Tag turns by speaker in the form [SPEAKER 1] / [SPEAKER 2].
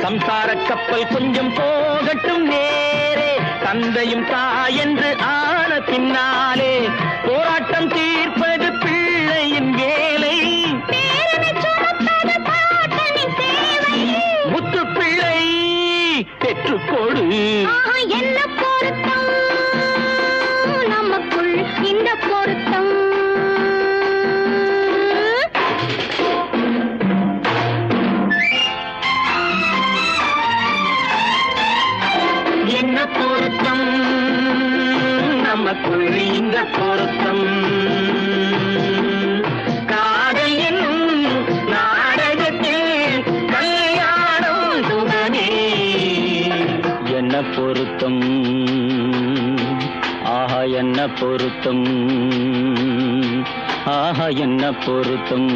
[SPEAKER 1] சம்சார கப்பல் கொஞ்சம் போகட்டும் நேரே, தந்தையும் தாயென்று ஆன பின்னாலே போராட்டம் தீர்ப்பது பிள்ளையின் வேலை, முத்து பிள்ளை பெற்றுக்கொடு.
[SPEAKER 2] என்ன பொருத்தம் நமக்குள் இந்த பொருத்தம்,
[SPEAKER 1] என்ன பொருத்தம் நமக்குள் இந்த பொருத்தம், காதல் என்னும் நாடகத்தில் கல்யாணம் சுகமே. என்ன பொருத்தம், ஆஹா என்ன பொருத்தம், ஆஹா என்ன பொருத்தம்.